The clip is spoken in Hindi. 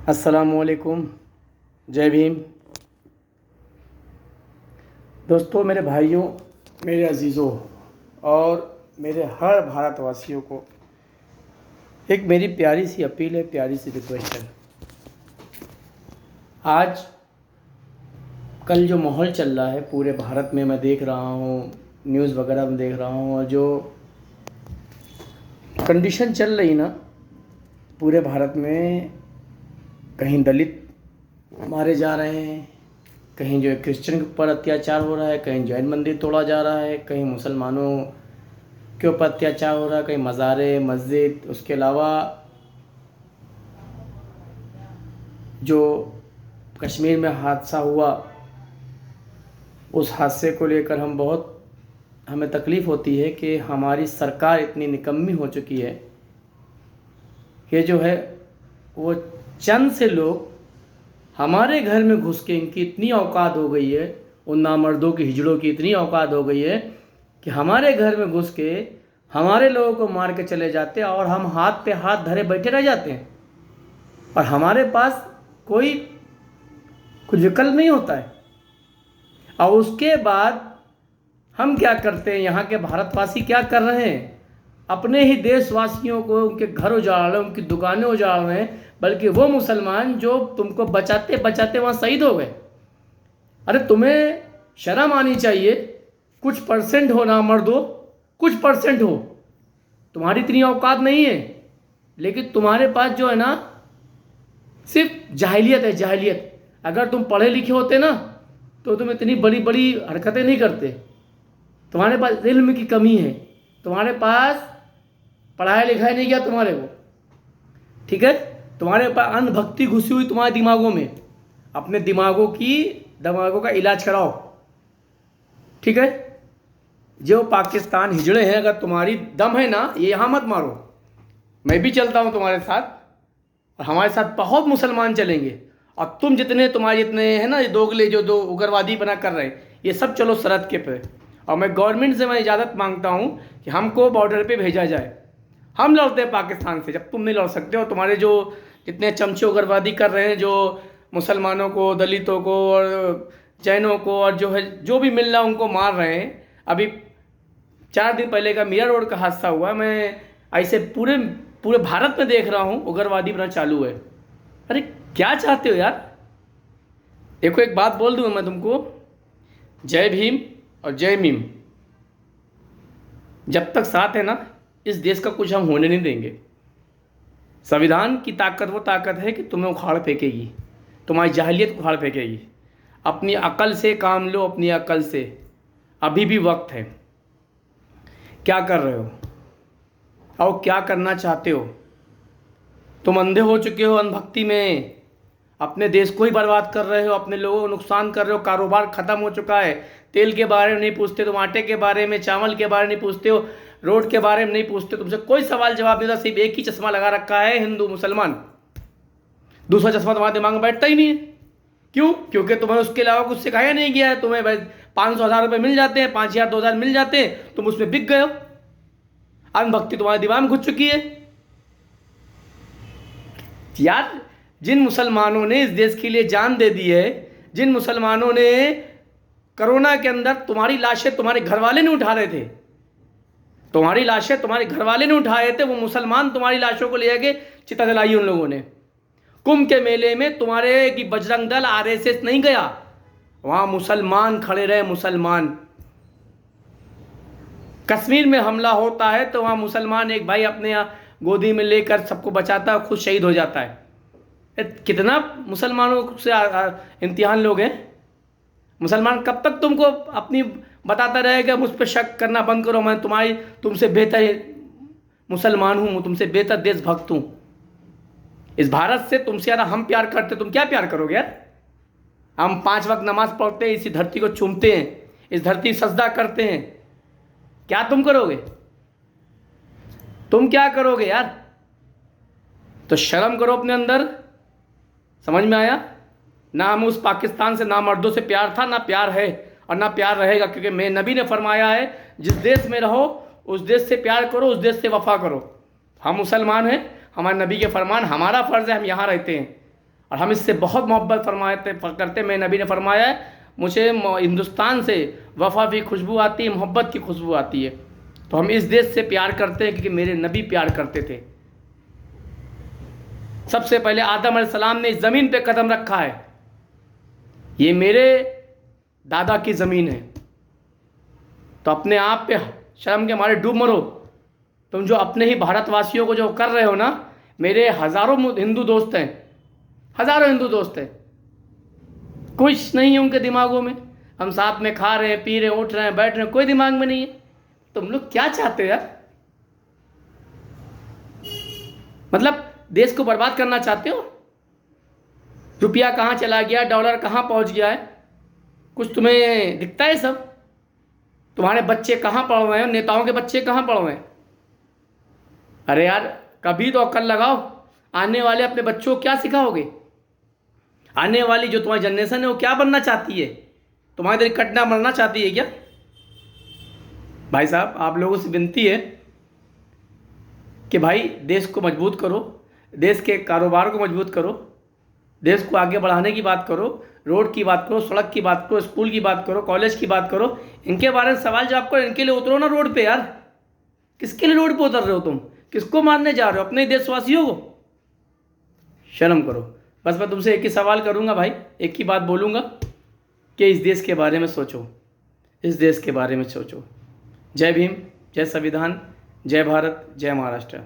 अस्सलामुअलैकुम। जय भीम। दोस्तों, मेरे भाइयों, मेरे अजीज़ों और मेरे हर भारतवासियों को एक मेरी प्यारी सी अपील है, प्यारी सी रिक्वेस्ट है। आज कल जो माहौल चल रहा है पूरे भारत में, मैं देख रहा हूँ, न्यूज़ वगैरह में देख रहा हूँ, और जो कंडीशन चल रही ना पूरे भारत में, कहीं दलित मारे जा रहे हैं, कहीं जो है क्रिश्चियन के ऊपर अत्याचार हो रहा है, कहीं जैन मंदिर तोड़ा जा रहा है, कहीं मुसलमानों के ऊपर अत्याचार हो रहा है, कहीं मज़ारे मस्जिद। उसके अलावा जो कश्मीर में हादसा हुआ, उस हादसे को लेकर हमें तकलीफ़ होती है कि हमारी सरकार इतनी निकम्मी हो चुकी है कि जो है वो चंद से लोग हमारे घर में घुस के, इनकी इतनी औकात हो गई है, उन नामर्दों की, हिजड़ों की इतनी औकात हो गई है कि हमारे घर में घुस के हमारे लोगों को मार के चले जाते हैं और हम हाथ पे हाथ धरे बैठे रह जाते हैं, और हमारे पास कोई कुछ विकल्प नहीं होता है। और उसके बाद हम क्या करते हैं, यहाँ के भारतवासी क्या कर रहे हैं, अपने ही देशवासियों को उनके घर उजाड़ रहे हैं, उनकी दुकानें उजाड़ रहे हैं, बल्कि वो मुसलमान जो तुमको बचाते बचाते वहाँ शहीद हो गए। अरे तुम्हें शर्म आनी चाहिए। कुछ परसेंट हो ना मर्दो, कुछ परसेंट हो, तुम्हारी इतनी औकात नहीं है, लेकिन तुम्हारे पास जो है ना सिर्फ जाहिलियत है, जाहिलियत। अगर तुम पढ़े लिखे होते ना तो तुम इतनी बड़ी बड़ी हरकतें नहीं करते। तुम्हारे पास इल्म की कमी है, तुम्हारे पास पढ़ाया लिखाया नहीं गया तुम्हारे को, ठीक है। तुम्हारे पास अंधभक्ति घुसी हुई तुम्हारे दिमागों में। अपने दिमागों का इलाज कराओ, ठीक है। जो पाकिस्तान हिजड़े हैं, अगर तुम्हारी दम है ना, ये यहाँ मत मारो। मैं भी चलता हूँ तुम्हारे साथ, और हमारे साथ बहुत मुसलमान चलेंगे, और तुम्हारे जितने हैं ना, ये दोगले जो दो उग्रवादी बना कर रहे हैं, ये सब चलो सरहद के पे। और मैं गवर्नमेंट से मैं इजाज़त मांगता हूँ कि हमको बॉर्डर पे भेजा जाए। हम लड़ते हैं पाकिस्तान से, जब तुम नहीं लड़ सकते हो। तुम्हारे जो जितने चमचे उग्रवादी कर रहे हैं, जो मुसलमानों को, दलितों को और जैनों को, और जो है जो भी मिल रहा है उनको मार रहे हैं। अभी 4 दिन पहले का मीरा रोड का हादसा हुआ, मैं ऐसे पूरे पूरे भारत में देख रहा हूँ उग्रवादी बना चालू है। अरे क्या चाहते हो यार। देखो, एक बात बोल दूँ मैं तुमको, जय भीम और जय मीम जब तक साथ है ना, इस देश का कुछ हम होने नहीं देंगे। संविधान की ताकत वो ताकत है कि तुम्हें उखाड़ फेंकेगी, तुम्हारी जाहिलियत को उखाड़ फेंकेगी। अपनी अकल से काम लो, अपनी अकल से। अभी भी वक्त है। क्या कर रहे हो और क्या करना चाहते हो? तुम अंधे हो चुके हो अंधभक्ति में, अपने देश को ही बर्बाद कर रहे हो, अपने लोगों को नुकसान कर रहे हो। कारोबार ख़त्म हो चुका है। तेल के बारे में नहीं पूछते तुम, आटे के बारे में, चावल के बारे में नहीं पूछते हो, रोड के बारे में नहीं पूछते, तुमसे कोई सवाल जवाब नहीं होता। सिर्फ एक ही चश्मा लगा रखा है, हिंदू मुसलमान। दूसरा चश्मा तुम्हारे दिमाग में बैठता ही नहीं है। क्यों? क्योंकि तुम्हें उसके अलावा कुछ सिखाया नहीं गया है। तुम्हें 500-1000 रुपये मिल जाते हैं, 5000-2000 मिल जाते हैं, तुम उसमें बिक गए हो। अंधभक्ति तुम्हारे दिमाग में घुस चुकी है यार। जिन मुसलमानों ने इस देश के लिए जान दे दी है, जिन मुसलमानों ने कोरोना के अंदर तुम्हारी लाशें तुम्हारे घर वाले नहीं उठा रहे थे, तुम्हारी लाशें तुम्हारे घर वाले नहीं उठा रहे थे, वो मुसलमान तुम्हारी लाशों को ले जाके चिता जलाई उन लोगों ने। कुंभ के मेले में तुम्हारे की बजरंग दल, आरएसएस नहीं गया, वहां मुसलमान खड़े रहे, मुसलमान। कश्मीर में हमला होता है तो वहां मुसलमान एक भाई अपने गोदी में लेकर सबको बचाता है, खुद शहीद हो जाता है। कितना मुसलमानों से इम्तिहान लोग हैं। मुसलमान कब तक तुमको अपनी बताता रहेगा, मुझ पर शक करना बंद करो, मैं तुमसे बेहतर मुसलमान हूँ, तुमसे बेहतर देशभक्त हूँ। इस भारत से तुमसे ज़्यादा हम प्यार करते, तुम क्या प्यार करोगे यार। हम 5 वक्त नमाज पढ़ते हैं, इसी धरती को चूमते हैं, इस धरती सजदा करते हैं। क्या तुम करोगे? तुम क्या करोगे यार? तो शर्म करो अपने अंदर। समझ में आया ना? हमें उस पाकिस्तान से ना मर्दों से प्यार था, ना प्यार है, और ना प्यार रहेगा। क्योंकि मेरे नबी ने फरमाया है, जिस देश में रहो उस देश से प्यार करो, उस देश से वफा करो। हम मुसलमान हैं, हमारे नबी के फरमान, हमारा फ़र्ज़ है, हम यहाँ रहते हैं, और हम इससे बहुत मोहब्बत करते। मेरे नबी ने फरमाया है, मुझे हिंदुस्तान से वफ़ा की खुशबू आती है, मोहब्बत की खुशबू आती है। तो हम इस देश से प्यार करते हैं क्योंकि मेरे नबी प्यार करते थे। सबसे पहले आदम अलैहिस्सलाम ने इस ज़मीन पे कदम रखा है, ये मेरे दादा की ज़मीन है। तो अपने आप पे शर्म के मारे डूब मरो। तुम जो अपने ही भारतवासियों को जो कर रहे हो ना, मेरे हज़ारों हिंदू दोस्त हैं, हज़ारों हिंदू दोस्त हैं, कुछ नहीं है उनके दिमागों में। हम साथ में खा रहे हैं, पी रहे हैं, उठ रहे हैं, बैठ रहे हैं, कोई दिमाग में नहीं है। तुम लोग क्या चाहते हो यार? मतलब देश को बर्बाद करना चाहते हो? रुपया कहाँ चला गया, डॉलर कहाँ पहुँच गया है, कुछ तुम्हें दिखता है? सब तुम्हारे बच्चे कहाँ पढ़ रहे हैं, नेताओं के बच्चे कहाँ पढ़ रहे हैं? अरे यार, कभी तो अक्ल लगाओ। आने वाले अपने बच्चों को क्या सिखाओगे? आने वाली जो तुम्हारी जनरेशन है वो क्या बनना चाहती है? तुम्हारी तरह कटना मरना चाहती है क्या? भाई साहब, आप लोगों से विनती है कि भाई देश को मजबूत करो, देश के कारोबार को मजबूत करो, देश को आगे बढ़ाने की बात करो, रोड की बात करो, सड़क की बात करो, स्कूल की बात करो, कॉलेज की बात करो। इनके बारे में सवाल जवाब करो, इनके लिए उतरो ना रोड पे यार। किसके लिए रोड पे उतर रहे हो तुम? किसको मारने जा रहे हो? अपने देशवासियों को? शर्म करो। बस मैं तुमसे एक ही सवाल करूंगा भाई, एक ही बात बोलूंगा कि इस देश के बारे में सोचो, इस देश के बारे में सोचो। जय भीम, जय संविधान, जय भारत, जय महाराष्ट्र।